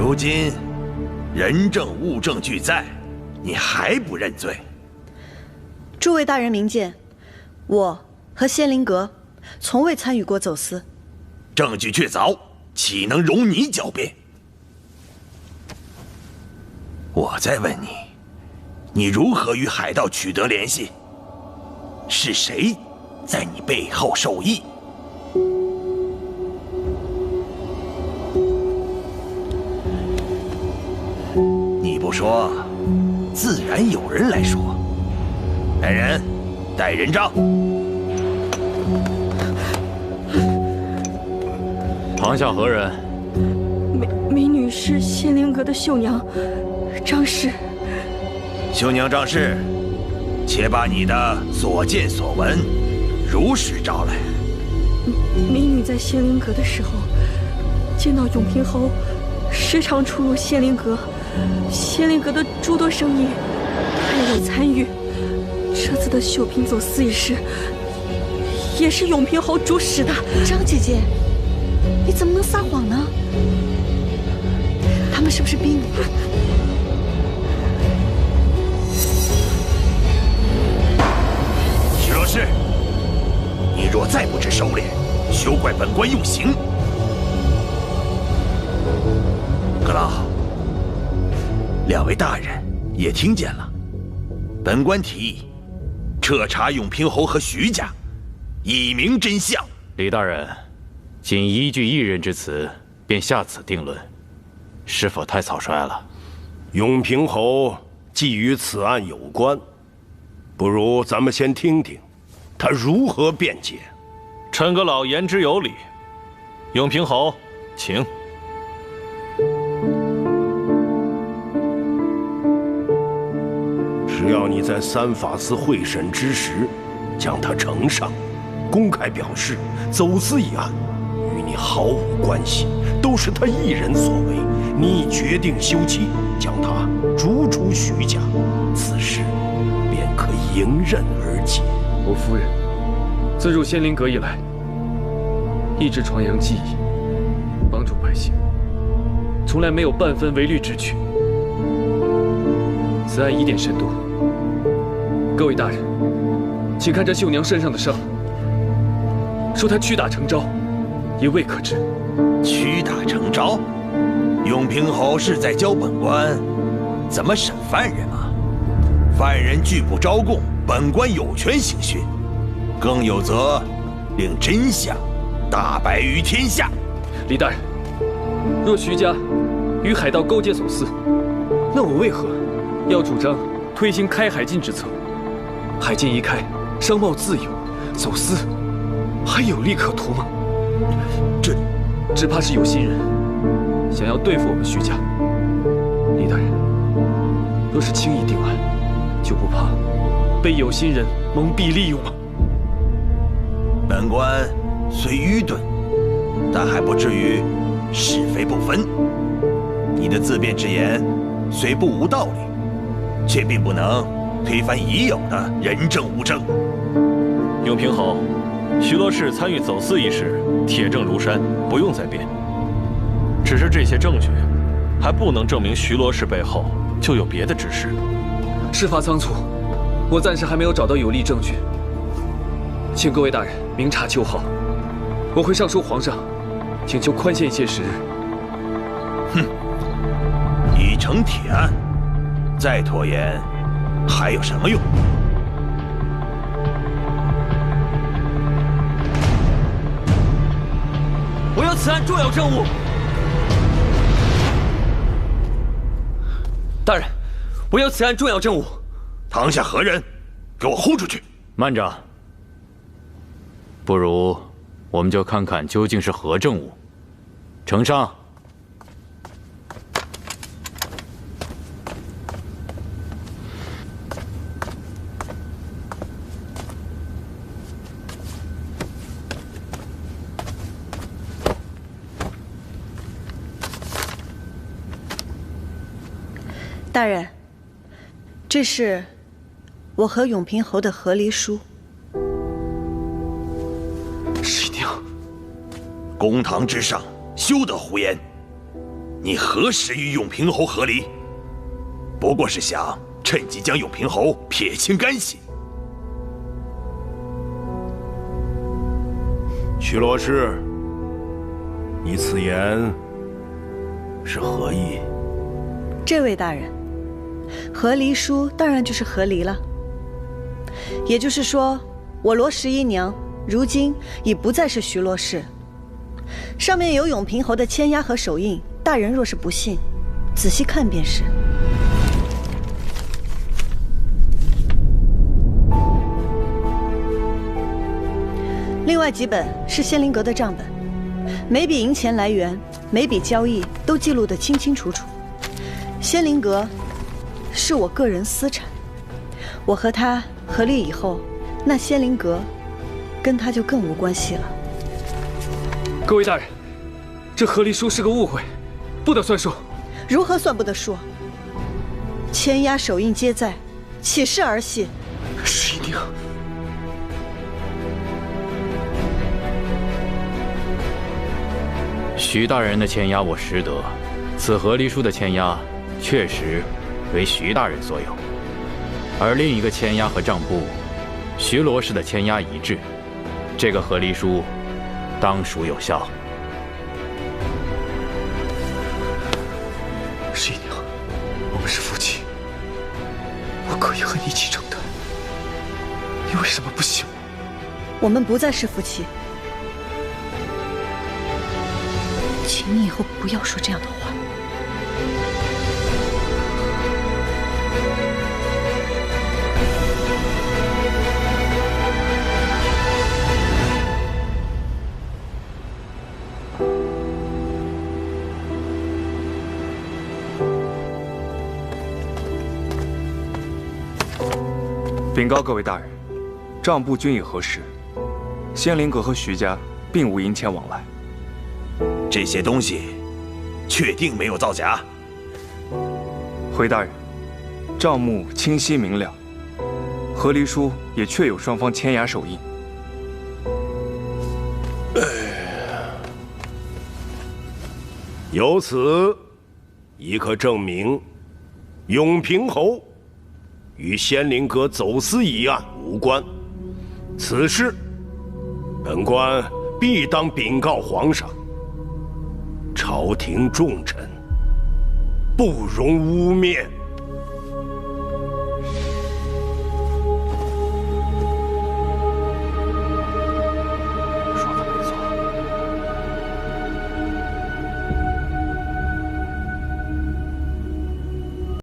如今人证物证俱在，你还不认罪？诸位大人明鉴，我和仙灵阁从未参与过走私，证据确凿，岂能容你狡辩？我再问你，你如何与海盗取得联系？是谁在你背后授意？你不说，自然有人来说。来人，带人证。堂下何人？美女是仙灵阁的绣娘张氏。绣娘张氏，且把你的所见所闻如实招来。美女在仙灵阁的时候，见到永平侯时常出入仙灵阁，仙灵阁的诸多生意她也有参与。这次的绣品走私一事，也是永平侯主使的。张姐姐，你怎么能撒谎呢？他们是不是逼你？徐罗氏，你若再不知收敛，休怪本官用刑。阁老，两位大人也听见了，本官提议彻查永平侯和徐家，以明真相。李大人，仅依据一人之词便下此定论，是否太草率了？永平侯既与此案有关，不如咱们先听听他如何辩解。陈阁老言之有理，永平侯，请。只要你在三法司会审之时将他呈上，公开表示走私一案与你毫无关系，都是他一人所为，你已决定休妻，将他逐出徐家，此事便可迎刃而解。我夫人自入仙灵阁以来，一直传扬技艺，帮助百姓，从来没有半分违律之举。此案疑点甚多，各位大人，请看这绣娘身上的伤，说她屈打成招，也未可知。屈打成招？永平侯是在教本官怎么审犯人吗？犯人拒不招供，本官有权刑讯，更有责令真相大白于天下。李大人，若徐家与海盗勾结走私，那我为何要主张推行开海禁之策？海禁一开，商贸自由，走私还有利可图吗？这只怕是有心人想要对付我们徐家。李大人，若是轻易定案，就不怕被有心人蒙蔽利用吗？本官虽愚钝，但还不至于是非不分。你的自辩之言虽不无道理，却并不能推翻已有的人证物证。永平侯，徐罗氏参与走私一事，铁证如山，不用再辩。只是这些证据，还不能证明徐罗氏背后就有别的指使。事发仓促，我暂时还没有找到有力证据，请各位大人明察秋毫。我会上书皇上，请求宽限一些时日。哼，已成铁案，再拖延还有什么用？我有此案重要证物。大人，我有此案重要证物。堂下何人？给我轰出去！慢着，不如我们就看看究竟是何证物。呈上。大人，这是我和永平侯的和离书。师娘，公堂之上，休得胡言！你何时与永平侯和离？不过是想趁机将永平侯撇清干系。徐罗氏，你此言是何意？这位大人，和离书当然就是和离了。也就是说，我罗十一娘如今已不再是徐罗氏，上面有永平侯的签押和手印。大人若是不信，仔细看便是。另外几本是仙灵阁的账本，每笔银钱来源、每笔交易都记录得清清楚楚。仙灵阁是我个人私产，我和他合离以后，那仙灵阁跟他就更无关系了。各位大人，这和离书是个误会，不得算数。如何算不得数？签押手印皆在，岂是儿戏？十一娘，徐大人的签押我识得，此和离书的签押确实为徐大人所有，而另一个签押和账簿，徐罗氏的签押一致，这个和离书当属有效。十一娘，我们是夫妻，我可以和你一起承担，你为什么不信我？我们不再是夫妻，请你以后不要说这样的话。禀告各位大人，账簿均已核实，仙灵阁和徐家并无银钱往来。这些东西确定没有造假？回大人，账目清晰明了，和离书也确有双方签押手印。由此已可证明，永平侯与仙灵阁走私一案无关。此事，本官必当禀告皇上。朝廷重臣不容污蔑。